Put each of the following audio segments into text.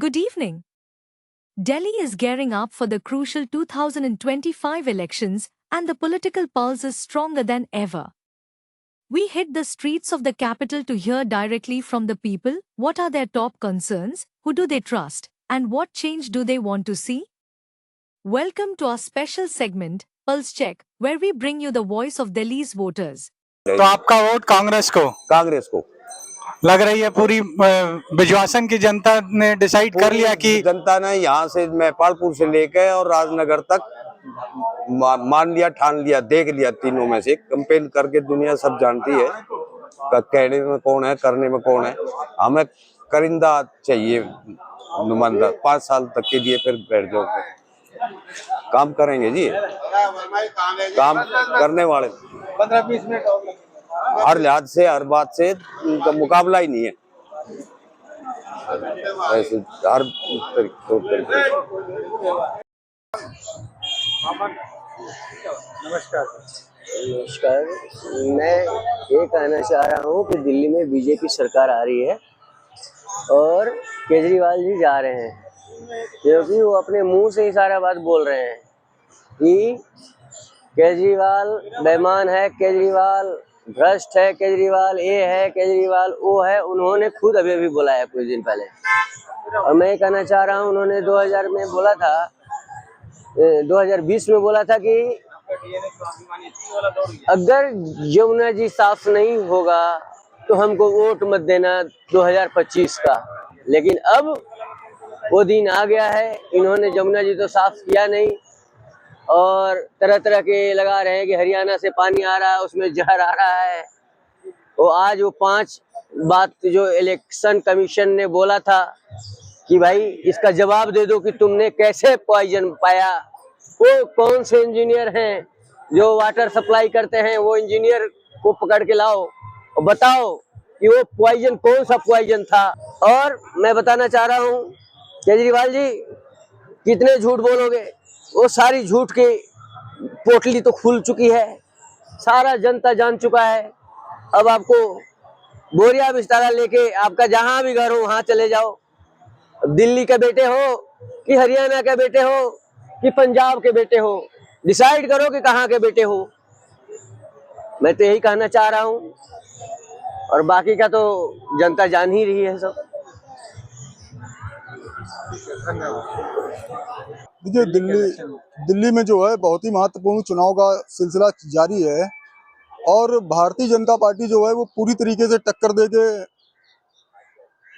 Good evening. Delhi is gearing up for the crucial 2025 elections and the political pulse is stronger than ever. We hit the streets of the capital to hear directly from the people what are their top concerns, who do they trust, and what change do they want to see. Welcome to our special segment, Pulse Check, where we bring you the voice of Delhi's voters. तो आपका vote Congress को लग रही है पूरी बिजवासन की जनता ने decide कर लिया कि जनता ने यहाँ से नेपालपुर से लेकर और राजनगर तक मान लिया, ठान लिया, देख लिया। तीनों में से कंपेयर करके दुनिया सब जानती है कहने में कौन है, करने में कौन है। हमें करिंदा चाहिए नुमाइंदा 5 साल तक के लिए, फिर बैठ जाओ, काम करेंगे जी, काम करने वाले 15-20 मिनट हर लिहाज से, हर बात से उनका मुकाबला ही नहीं है। ऐसे हर नमस्कार। मैं ये कहना चाह रहा हूँ कि दिल्ली में बीजेपी सरकार आ रही है और केजरीवाल जी जा रहे हैं, क्योंकि वो अपने मुंह से ही सारा बात बोल रहे हैं कि केजरीवाल बेईमान है, केजरीवाल भ्रष्ट है, केजरीवाल ये है, केजरीवाल वो है। उन्होंने खुद अभी बोला है कुछ दिन पहले। और मैं ये कहना चाह रहा हूँ, उन्होंने 2000 में बोला था, 2020 में बोला था कि अगर यमुना जी साफ नहीं होगा तो हमको वोट मत देना 2025 का। लेकिन अब वो दिन आ गया है, इन्होंने यमुना जी तो साफ किया नहीं और तरह तरह के लगा रहे हैं कि हरियाणा से पानी आ रहा है, उसमें जहर आ रहा है। वो आज वो 5 बात जो इलेक्शन कमीशन ने बोला था कि भाई इसका जवाब दे दो कि तुमने कैसे पॉइजन पाया। वो कौन से इंजीनियर हैं जो वाटर सप्लाई करते हैं, वो इंजीनियर को पकड़ के लाओ और बताओ कि वो पॉइजन कौन सा पॉइजन था। और मैं बताना चाह रहा हूँ, केजरीवाल जी कितने झूठ बोलोगे, वो सारी झूठ की पोटली तो खुल चुकी है, सारा जनता जान चुका है। अब आपको बोरिया बिस्तारा लेके आपका जहां भी घर हो वहां चले जाओ। दिल्ली के बेटे हो कि हरियाणा के बेटे हो कि पंजाब के बेटे हो, डिसाइड करो कि कहाँ के बेटे हो। मैं तो यही कहना चाह रहा हूँ और बाकी का तो जनता जान ही रही है सब। देखिए, दिल्ली में जो है बहुत ही महत्वपूर्ण चुनाव का सिलसिला जारी है और भारतीय जनता पार्टी जो है वो पूरी तरीके से टक्कर देके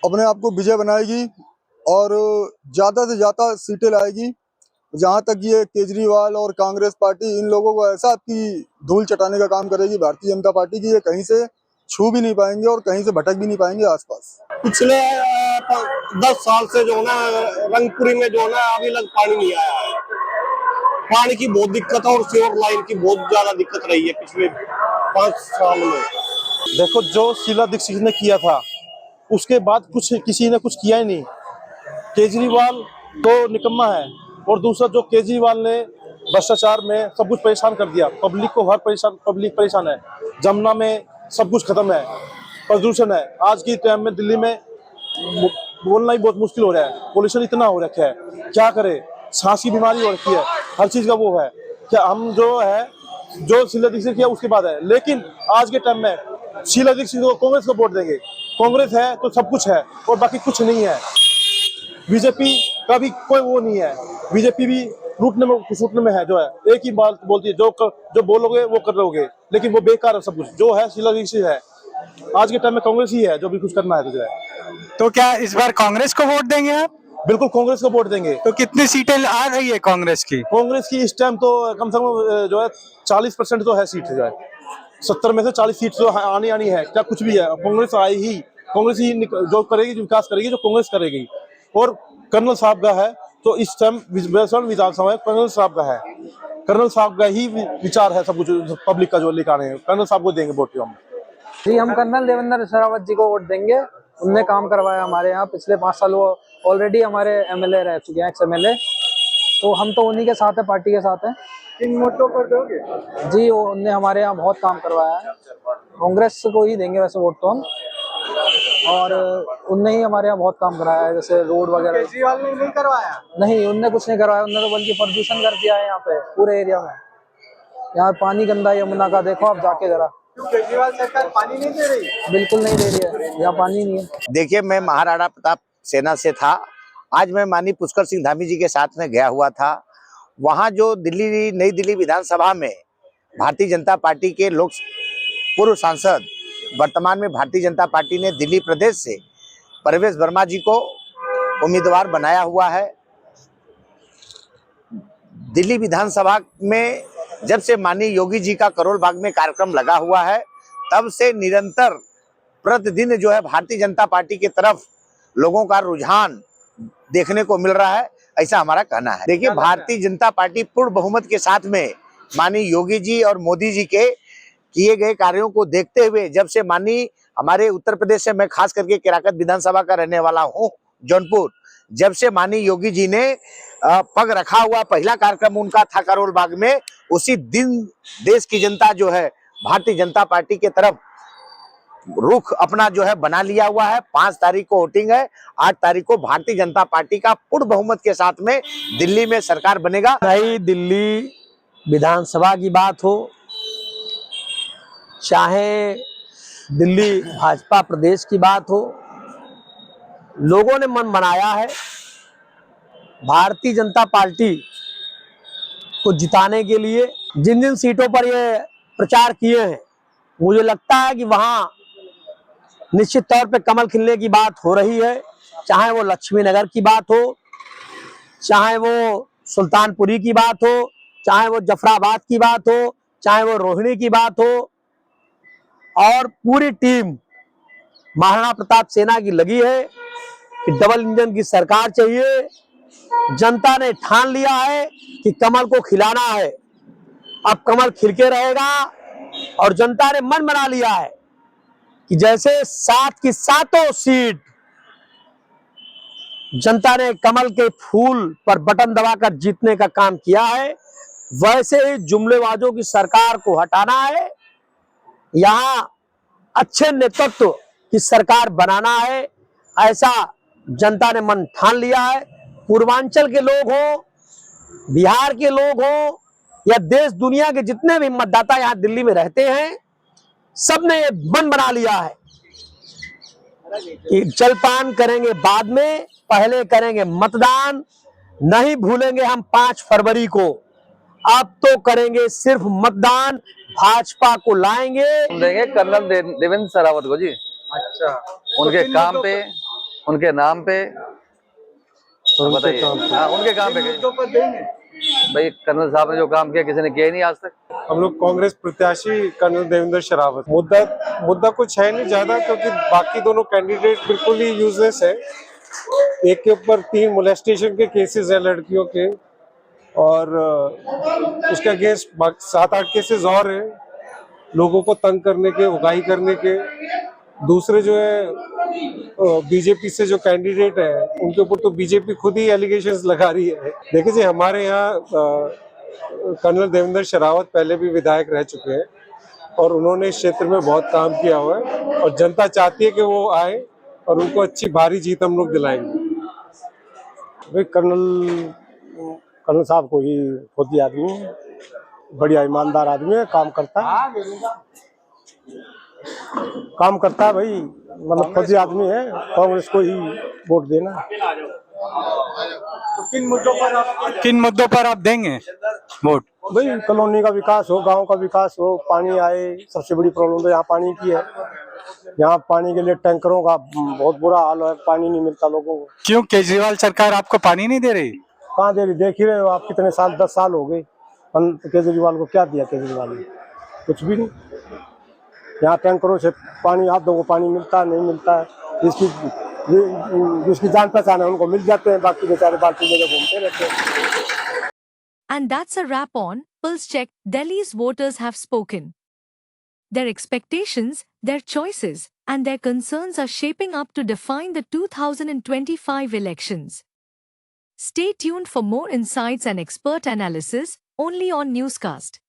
अपने आप को विजय बनाएगी और ज़्यादा से ज़्यादा सीटें लाएगी। जहां तक ये केजरीवाल और कांग्रेस पार्टी, इन लोगों को ऐसा आपकी धूल चटाने का काम करेगी भारतीय जनता पार्टी की, ये कहीं से छू भी नहीं पाएंगे और कहीं से भटक भी नहीं पाएंगे आसपास। पिछले 10 साल से जो है ना, रंगपुरी में जो है ना अभी तक पानी नहीं आया है। पानी की बहुत दिक्कत है और सीवर लाइन की बहुत ज्यादा दिक्कत रही है पिछले 5 साल में। देखो, जो शीला दीक्षित ने किया था उसके बाद कुछ किसी ने कुछ किया ही नहीं। केजरीवाल तो निकम्मा है और दूसरा जो केजरीवाल ने भ्रष्टाचार में सब कुछ परेशान कर दिया, पब्लिक को पब्लिक परेशान है। जमुना में सब कुछ खत्म है, प्रदूषण है। आज की टाइम में दिल्ली में बोलना ही बहुत मुश्किल हो रहा है, पोल्यूशन इतना हो रखा है, क्या करे, सांस की बीमारी हो रखी है, हर चीज का वो है। क्या हम जो है जो शीला दीक्षित किया उसके बाद है, लेकिन आज के टाइम में शीला दीक्षित को कांग्रेस को वोट देंगे। कांग्रेस है तो सब कुछ है और बाकी कुछ नहीं है। बीजेपी का भी कोई वो नहीं है, बीजेपी भी लूटने में है। जो है एक ही बात बोलती है, जो बोलोगे वो कर लोगे, लेकिन वो बेकार है सब कुछ। जो है शीला दीक्षित है, आज के टाइम में कांग्रेस ही है जो भी कुछ करना है। तुझे तो क्या इस बार कांग्रेस को वोट देंगे आप? बिल्कुल कांग्रेस को वोट देंगे। तो कितनी सीटें आ रही है कांग्रेस की? कांग्रेस की इस टाइम तो कम से कम जो है 40% तो है सीट, जो है 70 में से 40 सीट तो आनी है। क्या कुछ भी है, कांग्रेस आई ही, कांग्रेस ही जो करेगी, जो विकास करेगी, जो कांग्रेस करेगी। और कर्नल साहब का है तो इस टाइम विधानसभा कर्नल साहब का है, कर्नल साहब का ही विचार है सब कुछ पब्लिक का जो लेकर आ रहे हैं। कर्नल साहब को देंगे वोट हम जी। हम कर्नल देवेंद्र शेरावत जी को वोट देंगे। उनने काम करवाया हमारे यहाँ पिछले 5 साल, वो ऑलरेडी हमारे एमएलए रह चुके हैं, एक्स एमएलए। तो हम तो उन्हीं के साथ है, पार्टी के साथ हैं। किन वोटों पर दोगे? जी, उनने हमारे यहाँ बहुत काम करवाया है। कांग्रेस को ही देंगे वैसे वोट तो हम। और उनने ही हमारे यहाँ बहुत काम कराया है, जैसे रोड वगैरह। केजरीवाल ने नहीं करवाया? नहीं, उनने कुछ नहीं करवाया, उनने तो बल्कि प्रदूषण कर दिया है यहाँ पे पूरे एरिया में। यहाँ पानी गंदा है यमुना का, देखो आप जाके जरा। केजरीवाल सरकार पानी नहीं दे रही? बिल्कुल नहीं दे रही है, यहाँ पानी नहीं है। देखिए, मैं महाराणा प्रताप सेना से था। आज मैं माननीय पुष्कर सिंह धामी जी के साथ में गया हुआ था। वहाँ जो नई दिल्ली विधानसभा में भारतीय जनता पार्टी के पूर्व सांसद, वर्तमान में भारतीय जनता पार्टी ने दिल्ली प्रदेश से परवेश वर्मा जी को उम्मीदवार बनाया हुआ है। दिल्ली विधानसभा में जब से माननीय योगी जी का करोल बाग में कार्यक्रम लगा हुआ है, तब से निरंतर प्रतिदिन जो है भारतीय जनता पार्टी की तरफ लोगों का रुझान देखने को मिल रहा है, ऐसा हमारा कहना है। देखिए, भारतीय जनता पार्टी पूर्ण बहुमत के साथ में माननीय योगी जी और मोदी जी के किए गए कार्यों को देखते हुए, जब से माननीय हमारे उत्तर प्रदेश से, मैं खास करके केराकत विधानसभा का रहने वाला हूँ, जौनपुर, जब से माननीय योगी जी ने पग रखा हुआ, पहला कार्यक्रम उनका था करोल बाग में, उसी दिन देश की जनता जो है भारतीय जनता पार्टी के तरफ रुख अपना जो है बना लिया हुआ है। 5 तारीख को वोटिंग है, 8 तारीख को भारतीय जनता पार्टी का पूर्ण बहुमत के साथ में दिल्ली में सरकार बनेगा। नई दिल्ली विधानसभा की बात हो, चाहे दिल्ली भाजपा प्रदेश की बात हो, लोगों ने मन बनाया है भारतीय जनता पार्टी को जिताने के लिए। जिन जिन सीटों पर ये प्रचार किए हैं, मुझे लगता है कि वहां निश्चित तौर पे कमल खिलने की बात हो रही है। चाहे वो लक्ष्मी नगर की बात हो, चाहे वो सुल्तानपुरी की बात हो, चाहे वो जफराबाद की बात हो, चाहे वो रोहिणी की बात हो, और पूरी टीम महाराणा प्रताप सेना की लगी है कि डबल इंजन की सरकार चाहिए। जनता ने ठान लिया है कि कमल को खिलाना है, अब कमल खिलके रहेगा। और जनता ने मन बना लिया है कि जैसे 7 की 7 सीट जनता ने कमल के फूल पर बटन दबाकर जीतने का काम किया है, वैसे ही जुमलेबाजों की सरकार को हटाना है। यहाँ अच्छे नेतृत्व की सरकार बनाना है, ऐसा जनता ने मन ठान लिया है। पूर्वांचल के लोग हो, बिहार के लोग हो, या देश दुनिया के जितने भी मतदाता यहाँ दिल्ली में रहते हैं, सबने ये मन बना लिया है कि जलपान करेंगे बाद में, पहले करेंगे मतदान। नहीं भूलेंगे हम 5 फरवरी को, अब तो करेंगे सिर्फ मतदान, भाजपा को लाएंगे। देंगे कर्नल देवेंद्र सरावत को जी। अच्छा, उनके काम पे, उनके नाम पे, बताइए। हाँ, उनके काम पे देंगे भाई। कर्नल साहब ने जो काम किया किसी ने किया ही नहीं आज तक। हम लोग कांग्रेस प्रत्याशी कर्नल देवेंद्र शरावत। मुद्दा कुछ है नहीं ज्यादा, क्योंकि बाकी दोनों कैंडिडेट बिल्कुल ही यूजलेस है। एक के ऊपर 3 मोलेस्टेशन के केसेस है लड़कियों के, और उसके अगेंस्ट 7-8 केसेस और हैं लोगों को तंग करने के, उगाही करने के। दूसरे जो है बीजेपी से जो कैंडिडेट है, उनके ऊपर तो बीजेपी खुद ही एलिगेशंस लगा रही है। देखिए जी, हमारे यहाँ कर्नल देवेंद्र शरावत पहले भी विधायक रह चुके हैं और उन्होंने इस क्षेत्र में बहुत काम किया हुआ है, और जनता चाहती है कि वो आए और उनको अच्छी भारी जीत हम लोग दिलाएंगे। भाई कर्नल साहब को ही फौजी आदमी है, बढ़िया ईमानदार आदमी है, काम करता है भाई, मतलब फौजी आदमी है। कांग्रेस को ही वोट देना। तो किन मुद्दों पर आप देंगे वोट? भाई कॉलोनी का विकास हो, गांव का विकास हो, पानी आए। सबसे बड़ी प्रॉब्लम तो यहाँ पानी की है। यहाँ पानी के लिए टैंकरों का बहुत बुरा हाल है, पानी नहीं मिलता लोगों को। क्यों केजरीवाल सरकार आपको पानी नहीं दे रही? कहाँ दे रही, देख ही रहे हो आप, कितने साल, 10 साल हो गए। केजरीवाल को क्या दिया केजरीवाल ने? कुछ भी नहीं। यहाँ टैंकरों से पानी, आप लोगों को पानी मिलता नहीं मिलता है। जिसकी जान पहचान है उनको मिल जाते हैं, बाकी बेचारे बाल्टी लेकर घूमते रहते हैं। And that's a wrap on Pulse Check. Delhi's voters have spoken. Their expectations, their choices, and their concerns are shaping up to define the 2025 elections. Stay tuned for more insights and expert analysis only on Newscast.